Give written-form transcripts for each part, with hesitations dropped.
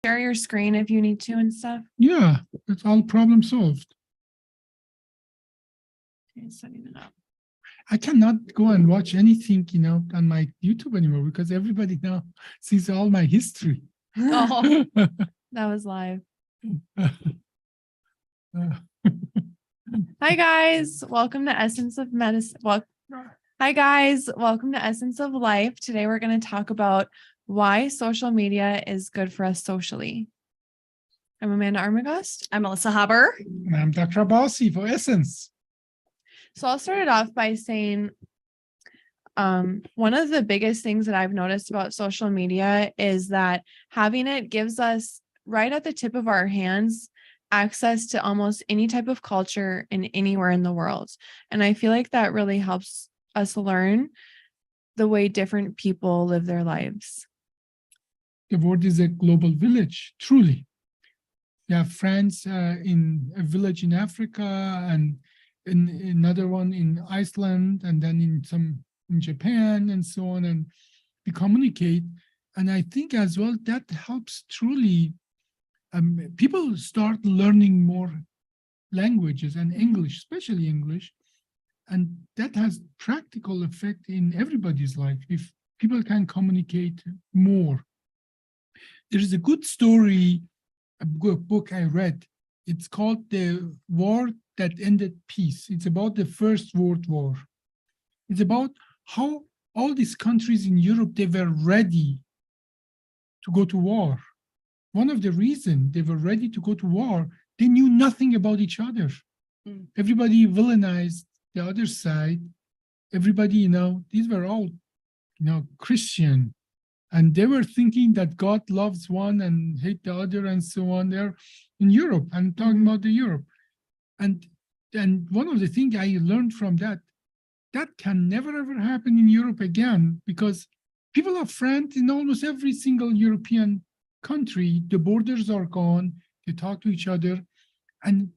share your screen if you need to and stuff? Yeah, it's all problem solved. Okay, setting it up. I cannot go and watch anything, on my YouTube anymore because everybody now sees all my history. Oh, that was live. Hi guys, welcome to Essence of Medicine. Hi guys, welcome to Essence of Life. Today we're going to talk about why social media is good for us socially. I'm Amanda Armagast. I'm Melissa Haber. And I'm Dr. Abbasi for Essence. So I'll start it off by saying one of the biggest things that I've noticed about social media is that having it gives us right at the tip of our hands access to almost any type of culture in anywhere in the world. And I feel like that really helps us learn the way different people live their lives. The world is a global village, truly. You have friends in a village in Africa and in another one in Iceland, and then in Japan and so on, and we communicate. And I think as well that helps truly. People start learning more languages and English, especially English, and that has practical effect in everybody's life if people can communicate more. There is a good story, a book I read. It's called The War That Ended Peace. It's about the First World War. It's about how all these countries in Europe, they were ready to go to war. One of the reasons they were ready to go to war, they knew nothing about each other. Everybody villainized the other side. Everybody, these were all, Christian. And they were thinking that God loves one and hate the other and so on. They're in Europe. I'm talking about the Europe. And one of the things I learned from that can never ever happen in Europe again, because people are friends in almost every single European country. The borders are gone. They talk to each other, and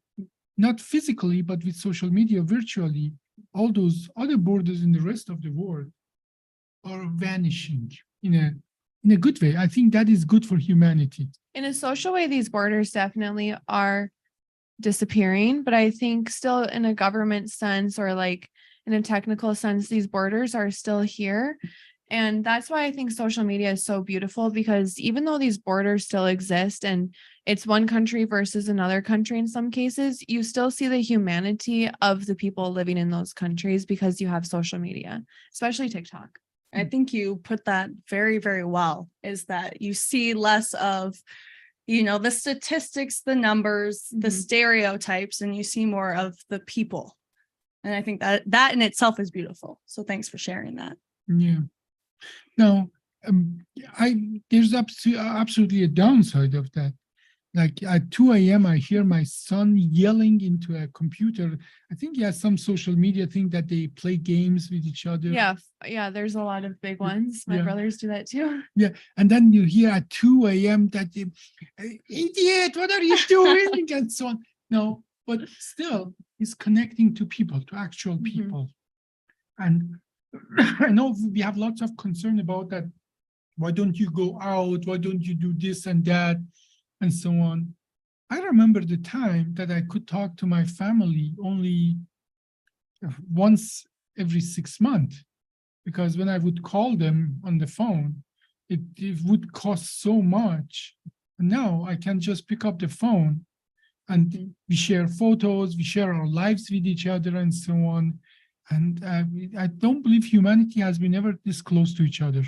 not physically, but with social media, virtually, all those other borders in the rest of the world are vanishing in a good way. I think that is good for humanity. In a social way, these borders definitely are disappearing, but I think still in a government sense or like in a technical sense, these borders are still here. And that's why I think social media is so beautiful, because even though these borders still exist and it's one country versus another country in some cases, you still see the humanity of the people living in those countries because you have social media, especially TikTok. I think you put that very, very well, is that you see less of, the statistics, the numbers, the stereotypes, and you see more of the people. And I think that in itself is beautiful. So thanks for sharing that. Yeah. Now, there's absolutely a downside of that. Like at 2 a.m., I hear my son yelling into a computer. I think he has some social media thing that they play games with each other. Yeah, there's a lot of big ones. My brothers do that too. Yeah, and then you hear at 2 a.m. that, idiot, what are you doing? And so on. No, but still, he's connecting to people, to actual people. And I know we have lots of concern about that. Why don't you go out? Why don't you do this and that? And so on. I remember the time that I could talk to my family only once every 6 months, because when I would call them on the phone, it would cost so much. And now I can just pick up the phone and we share photos, we share our lives with each other and so on. And I don't believe humanity has been ever this close to each other.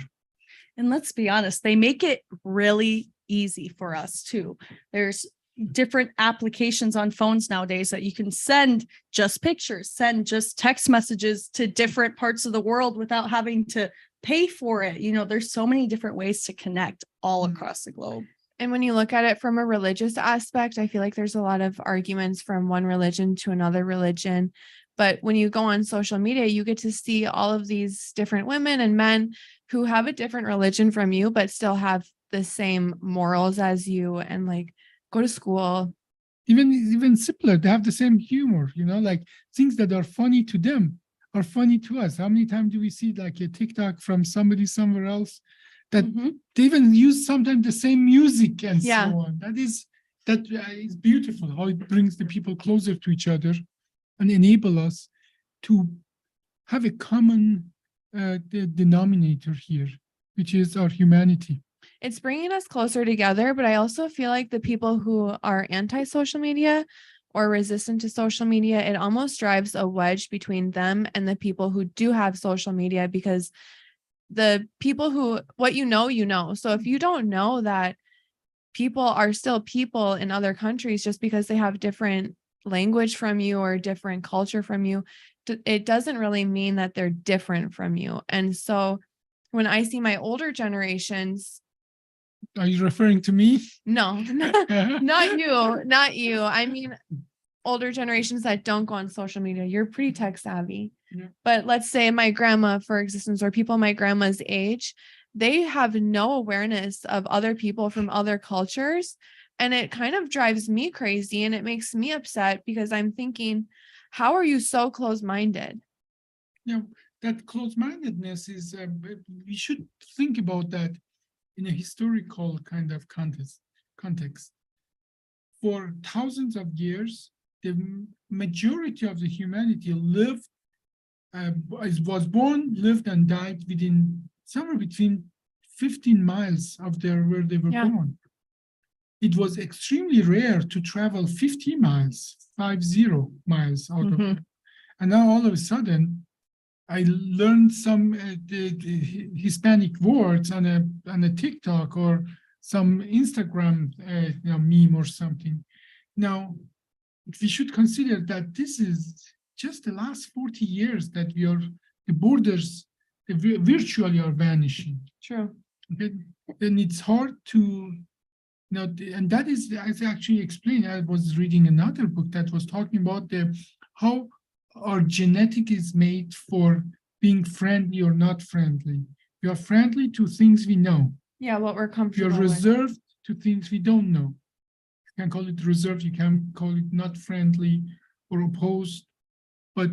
And let's be honest, they make it really easy for us too. There's different applications on phones nowadays that you can send just pictures, send just text messages to different parts of the world without having to pay for it. There's so many different ways to connect all across the globe. And when you look at it from a religious aspect, I feel like there's a lot of arguments from one religion to another religion. But when you go on social media, you get to see all of these different women and men who have a different religion from you, but still have the same morals as you and like go to school. Even simpler, they have the same humor, like things that are funny to them are funny to us. How many times do we see like a TikTok from somebody somewhere else that Mhm. they even use sometimes the same music and Yeah. so on. That is beautiful how it brings the people closer to each other and enable us to have a common denominator here, which is our humanity. It's bringing us closer together, but I also feel like the people who are anti-social media or resistant to social media, it almost drives a wedge between them and the people who do have social media, because the people who, what you know, you know. So if you don't know that people are still people in other countries just because they have different language from you or different culture from you, it doesn't really mean that they're different from you. And so when I see my older generations, Are you referring to me? no, not you. I mean, older generations that don't go on social media. You're pretty tech savvy. Yeah. But let's say my grandma, for existence, or people my grandma's age, they have no awareness of other people from other cultures. And it kind of drives me crazy and it makes me upset because I'm thinking, how are you so close-minded? You know, that close-mindedness is, we should think about that in a historical kind of context. For thousands of years, the majority of the humanity lived, was born, lived, and died within somewhere between 15 miles of where they were Yeah. born. It was extremely rare to travel 50 miles, 50 miles out of Mhm. it. And now all of a sudden, I learned some the Hispanic words on a TikTok or some Instagram meme or something. Now, we should consider that this is just the last 40 years that the borders virtually are vanishing. True. Okay? Then it's hard to, and that is, as I actually explained, I was reading another book that was talking about how our genetic is made for being friendly or not friendly. We are friendly to things we know. Yeah, what we're We are comfortable with. reserved to things we don't know. You can call it reserved, you can call it not friendly or opposed. But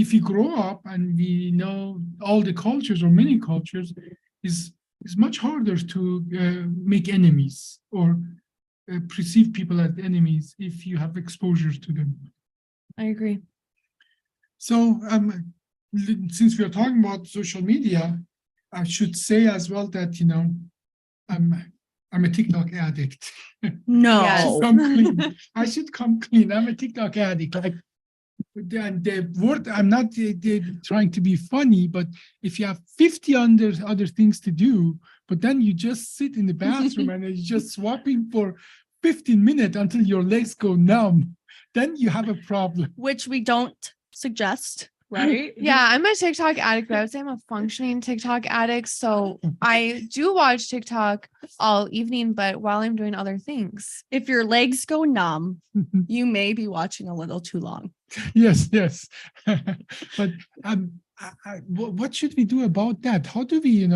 if we grow up and we know all the cultures or many cultures, is much harder to make enemies or perceive people as enemies if you have exposure to them. I agree. So since we are talking about social media, I should say as well that, I'm a TikTok addict. No. Yes. Come clean. I should come clean. I'm a TikTok addict. Like, and the word, I'm not trying to be funny, but if you have 50 other things to do, but then you just sit in the bathroom and you're just swapping for 15 minutes until your legs go numb, then you have a problem. Which we don't suggest, right? Yeah, I'm a TikTok addict, but I would say I'm a functioning TikTok addict. So I do watch TikTok all evening, but while I'm doing other things. If your legs go numb, you may be watching a little too long. Yes. But what should we do about that? How do we,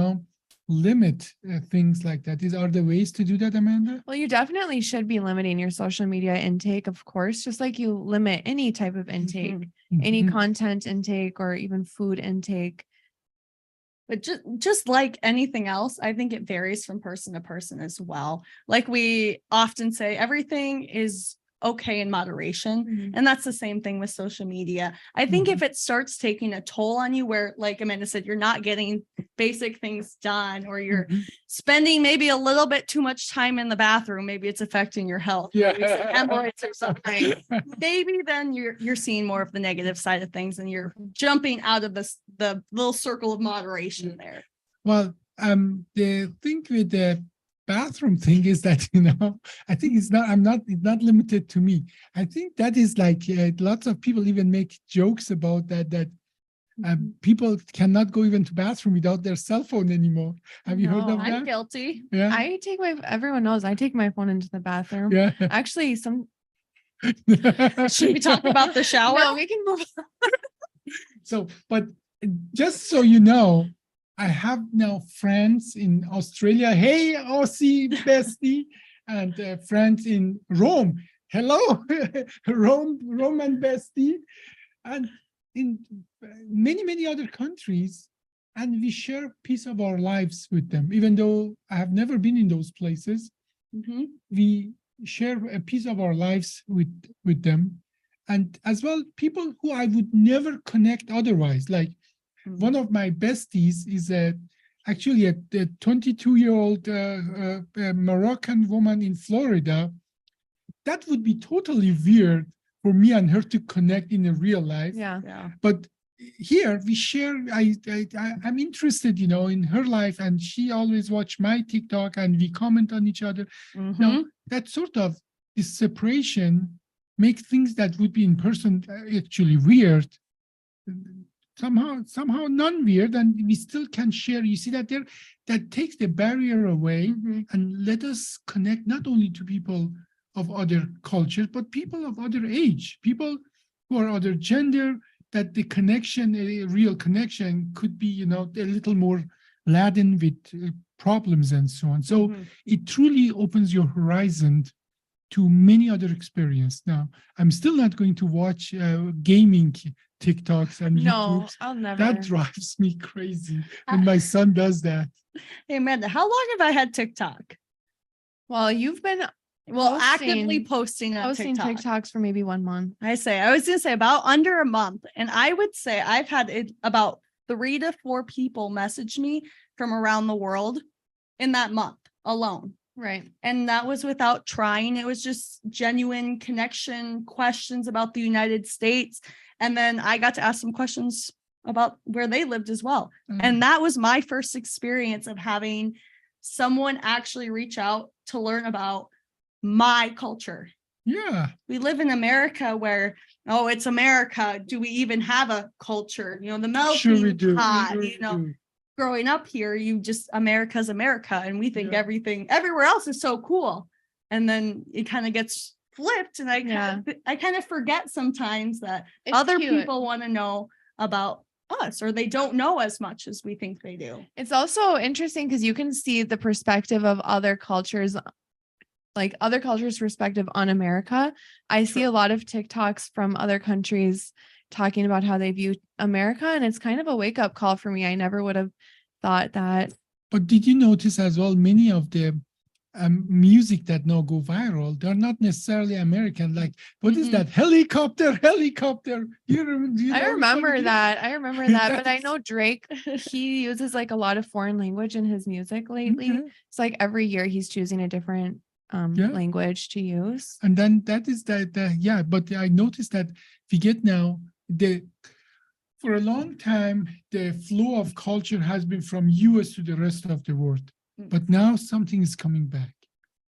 limit things like that? Are there ways to do that, Amanda? Well, you definitely should be limiting your social media intake, of course, just like you limit any type of intake, any Mhm. content intake, or even food intake. But just like anything else, I think it varies from person to person as well. Like we often say, everything is okay in moderation. And that's the same thing with social media. I think if it starts taking a toll on you, where, like Amanda said, you're not getting basic things done, or you're Mhm. spending maybe a little bit too much time in the bathroom, maybe it's affecting your health, maybe it's hemorrhoids or something. Maybe then you're seeing more of the negative side of things, and you're jumping out of the little circle of moderation there. Well, the thing with the bathroom thing is that, I think it's not limited to me. I think that is like lots of people even make jokes about that people cannot go even to bathroom without their cell phone anymore. Have you heard of No, that? I'm guilty. Yeah. Everyone knows I take my phone into the bathroom. Yeah. Actually, Should we talk about the shower? No, we can move on. So, but just so you know, I have now friends in Australia. Hey, Aussie bestie, and friends in Rome. Hello, Roman bestie, and in many other countries. and we share a piece of our lives with them. Even though I have never been in those places, Mhm. we share a piece of our lives with them. And as well, people who I would never connect otherwise. Like one of my besties is actually a 22-year-old Moroccan woman in Florida. That would be totally weird for me and her to connect in a real life. Yeah. Yeah. But here we share. I'm interested, in her life, and she always watch my TikTok, and we comment on each other. Now, Mhm. that sort of this separation make things that would be in person actually weird somehow non-weird, and we still can share. You see that takes the barrier away Mhm. and let us connect not only to people of other cultures, but people of other age, people who are other gender, that the connection, a real connection, could be, a little more laden with problems and so on. So Mhm. it truly opens your horizon to many other experience. Now, I'm still not going to watch gaming TikToks and No, YouTubes. I'll never. That drives me crazy when my son does that. Hey, Amanda, how long have I had TikTok? Well, you've been Well, actively posting posting on TikTok. TikToks for maybe 1 month. I was going to say about under a month. And I would say I've had about 3 to 4 people message me from around the world in that month alone. Right. And that was without trying. It was just genuine connection, questions about the United States. And then I got to ask some questions about where they lived as well. And that was my first experience of having someone actually reach out to learn about my culture. Yeah. We live in America where, oh, it's America. Do we even have a culture? The melting Sure we do. pot, Sure we do. growing up here, America's America, and we think Yeah. everything everywhere else is so cool. And then it kind of gets flipped, and I kind of forget sometimes that It's other cute. people want to know about us, or they don't know as much as we think they do. It's also interesting because you can see the perspective of other cultures, like other cultures' perspective on America. I see a lot of TikToks from other countries talking about how they view America, and it's kind of a wake-up call for me. I never would have thought that. But did you notice as well, many of the music that now go viral, they're not necessarily American. Like, what is Mhm. that? Helicopter. I remember that, but I That's- know Drake, he uses like a lot of foreign language in his music lately. Okay. It's like every year he's choosing a different Yeah. language to use. And then that is yeah. But I noticed that we get now for a long time, the flow of culture has been from US to the rest of the world. But now something is coming back.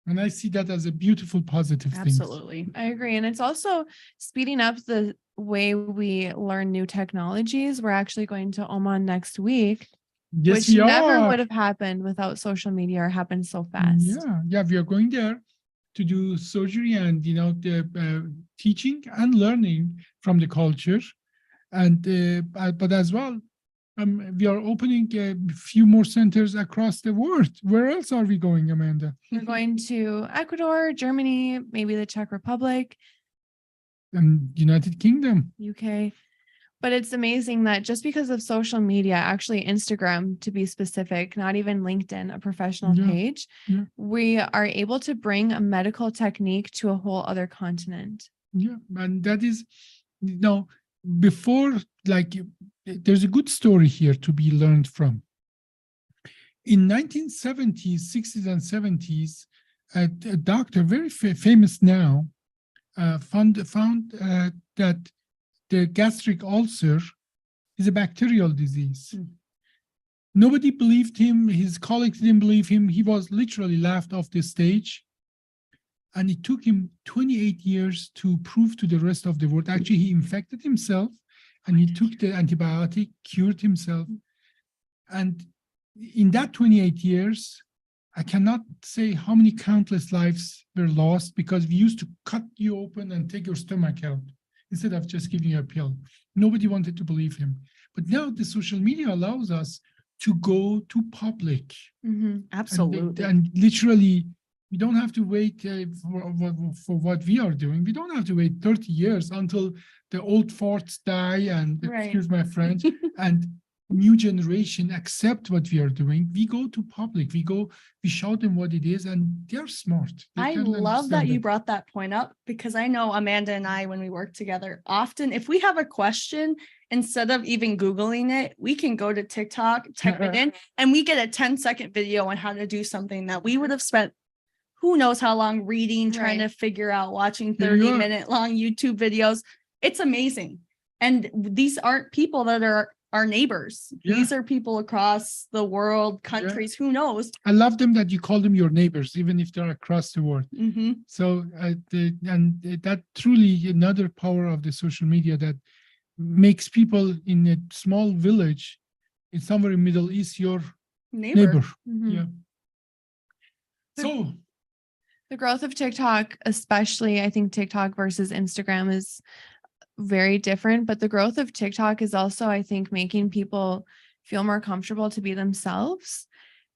And I see that as a beautiful, positive thing. Absolutely. I agree. And it's also speeding up the way we learn new technologies. We're actually going to Oman next week, Yes, which we never are. would have happened without social media or happened so fast. Yeah, we are going there to do surgery and the teaching and learning from the culture, and but as well, we are opening a few more centers across the world. Where else are we going, Amanda? We're going to Ecuador, Germany, maybe the Czech Republic, And United Kingdom. UK. But it's amazing that just because of social media, actually Instagram to be specific, not even LinkedIn, a professional Yeah, page, yeah. we are able to bring a medical technique to a whole other continent. Yeah, and that is, before, like, there's a good story here to be learned from. In 1970s, 60s, and 70s, a doctor, very famous now, found that the gastric ulcer is a bacterial disease. Nobody believed him. His colleagues didn't believe him. He was literally laughed off the stage. And it took him 28 years to prove to the rest of the world. Actually, he infected himself and he took the antibiotic, cured himself. And in that 28 years, I cannot say how many countless lives were lost because we used to cut you open and take your stomach out instead of just giving you a pill. Nobody wanted to believe him. But now the social media allows us to go to public. Absolutely. And literally, we don't have to wait for what we are doing. We don't have to wait 30 years until the old farts die and, Right. excuse my French, and new generation accept what we are doing, we go to public, we show them what it is, and they're smart. They I can love that understand you it. brought that point up because I know Amanda and I, when we work together, often if we have a question, instead of even Googling it, we can go to TikTok, type it in, and we get a 10-second video on how to do something that we would have spent who knows how long reading, trying to Right. figure out, watching There you are. 30-minute long YouTube videos. It's amazing. And these aren't people that are our neighbors. Yeah. These are people across the world, countries, who knows? I love them that you call them your neighbors, even if they're across the world. Mhm. So, that truly another power of the social media that makes people in a small village in somewhere in Middle East your neighbor. Mhm. Yeah. The- So, The growth of TikTok, especially, I think TikTok versus Instagram is very different, but the growth of TikTok is also, I think, making people feel more comfortable to be themselves.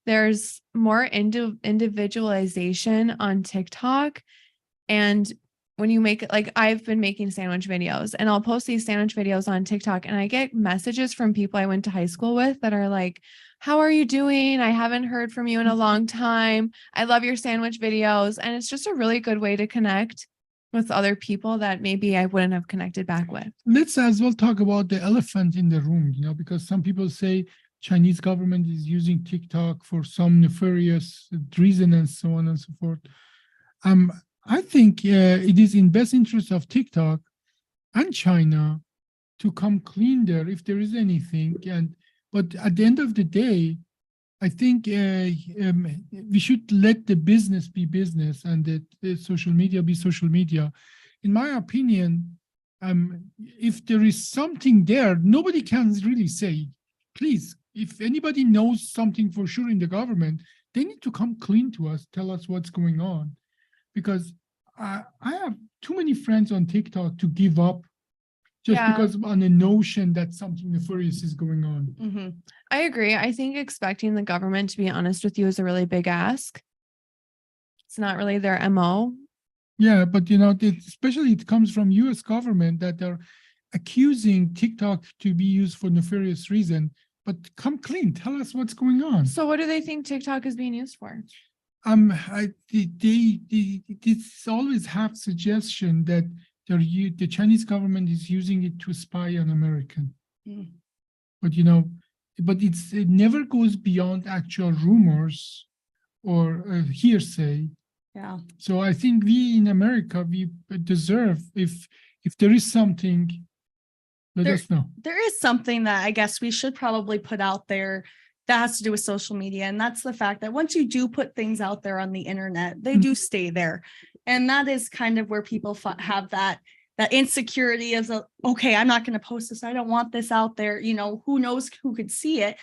There's more individualization on TikTok. And when you make it, like I've been making sandwich videos and I'll post these sandwich videos on TikTok and I get messages from people I went to high school with that are like, how are you doing? I haven't heard from you in a long time. I love your sandwich videos. And it's just a really good way to connect with other people that maybe I wouldn't have connected back with. let's as well talk about the elephant in the room, because some people say Chinese government is using TikTok for some nefarious reason and so on and so forth. I think it is in best interest of TikTok and China to come clean there if there is anything. But at the end of the day, I think we should let the business be business and the social media be social media. In my opinion, if there is something there, nobody can really say, please, if anybody knows something for sure in the government, they need to come clean to us, tell us what's going on. Because I have too many friends on TikTok to give up just Yeah. because on a notion that something nefarious is going on. Mhm. I agree. I think expecting the government to be honest with you is a really big ask. It's not really their MO. Yeah, but especially it comes from US government that they're accusing TikTok to be used for nefarious reason, but come clean, tell us what's going on. So what do they think TikTok is being used for? It's always have suggestion that the Chinese government is using it to spy on American. Mm. But it never goes beyond actual rumors or hearsay. Yeah. So I think we in America, we deserve, if there is something, let There- us know. There is something that I guess we should probably put out there that has to do with social media. And that's the fact that once you do put things out there on the internet, they do stay there. And that is kind of where people have that insecurity of, okay, I'm not going to post this. I don't want this out there. Who knows who could see it.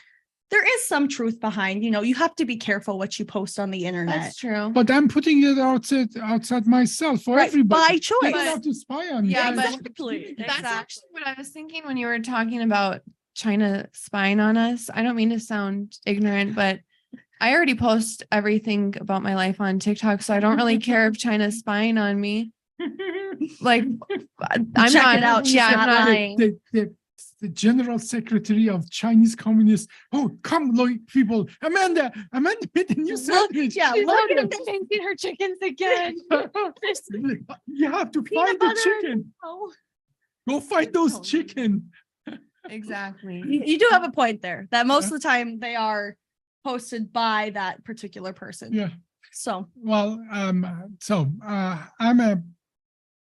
There is some truth behind, you have to be careful what you post on the internet. That's true. But I'm putting it outside myself for Right, everybody. by They choice. don't have to spy on me. Yeah, Tell us what's exactly. going on. That's Exactly. actually what I was thinking when you were talking about China spying on us. I don't mean to sound ignorant, but I already post everything about my life on TikTok, so I don't really care if China's spying on me. Like, I'm Check not. it out. She's Yeah, not I'm not. lying. The general secretary of Chinese Communists. Oh, come, people! Amanda made a new sandwich. Yeah, She's look already at thinking her chickens again. You have to Peanut find the butter. chicken. Go find those Oh. chicken. Exactly. You do have a point there that most of the time they are posted by that particular person. Yeah. So Well, I'm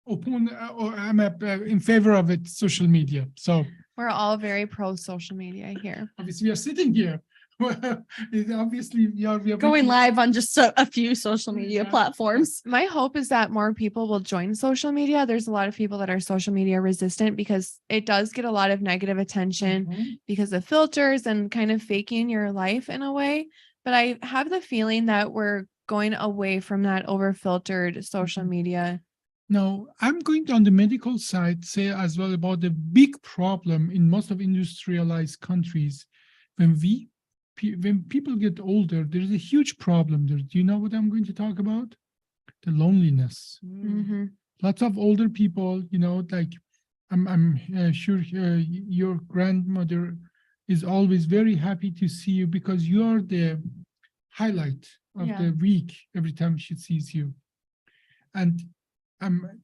in favor of it. Social media. So We're all very pro social media here. obviously we are sitting here. Obviously, we are going live on just a few social media Yeah. platforms. My hope is that more people will join social media. There's a lot of people that are social media resistant because it does get a lot of negative attention Mhm. because of filters and kind of faking your life in a way. But I have the feeling that we're going away from that over filtered social media. Now, I'm going to, on the medical side, say as well about the big problem in most of industrialized countries. When people get older, there's a huge problem there. Do you know what I'm going to talk about? The loneliness. Mhm. Lots of older people, like I'm sure your grandmother is always very happy to see you because you are the highlight of Yeah. the week every time she sees you. And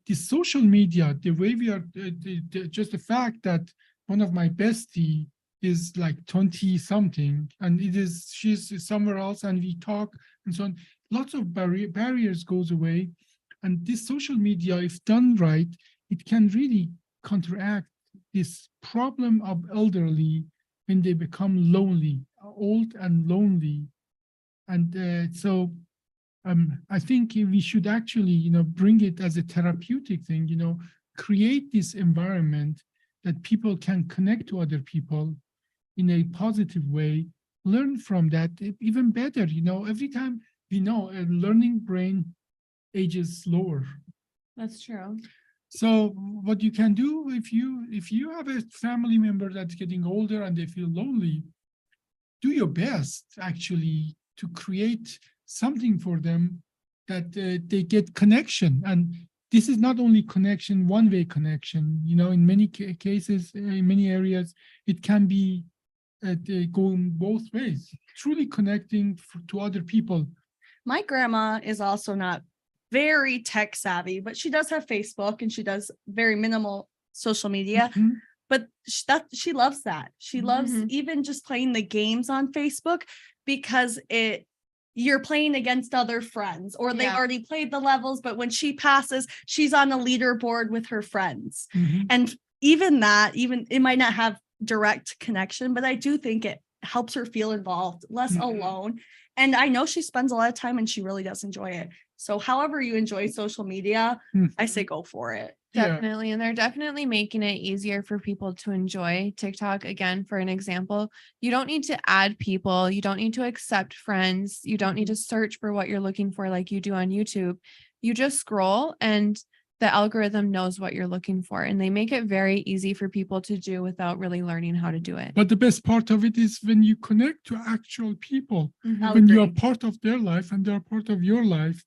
the social media, the way we are, just the fact that one of my bestie is like 20 something and she's somewhere else and we talk and so on, lots of barriers goes away. And this social media, if done right, it can really counteract this problem of elderly when they become lonely, old and lonely. And so I think we should actually, bring it as a therapeutic thing, create this environment that people can connect to other people in a positive way, learn from that even better. Every time we know a learning brain ages slower. That's true. So what you can do if you have a family member that's getting older and they feel lonely, do your best actually to create something for them that they get connection. And this is not only connection, one-way connection. In many cases, in many areas, it can be going both ways, truly connecting to other people. My grandma is also not very tech savvy, but she does have Facebook and she does very minimal social media. Mhm. But she loves that. She loves Mhm. even just playing the games on Facebook because you're playing against other friends or they've Yeah. already played the levels, but when she passes, she's on a leaderboard with her friends. Mhm. And even it might not have direct connection, but I do think it helps her feel involved, less Mhm. alone. And I know she spends a lot of time and she really does enjoy it. So however you enjoy social media, Mhm. I say go for it. Yeah. Definitely. And they're definitely making it easier for people to enjoy TikTok. Again, for an example, you don't need to add people. You don't need to accept friends. You don't need to search for what you're looking for like you do on YouTube. You just scroll and the algorithm knows what you're looking for. And they make it very easy for people to do without really learning how to do it. But the best part of it is when you connect to actual people, Mhm. I'll when you are agree. part of their life and they're part of your life,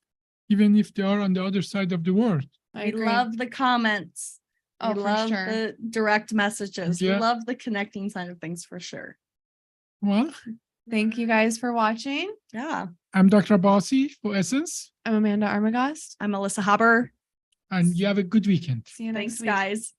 even if they are on the other side of the world. I We agree. love the comments. Oh, We for love sure. the direct messages. We Yeah. love the connecting side of things for sure. Well, Thank you guys for watching. Yeah. I'm Dr. Abbasi for Essence, I'm Amanda Armagast. I'm Melissa Haber. and you have a good weekend. See you next Thanks, week. guys.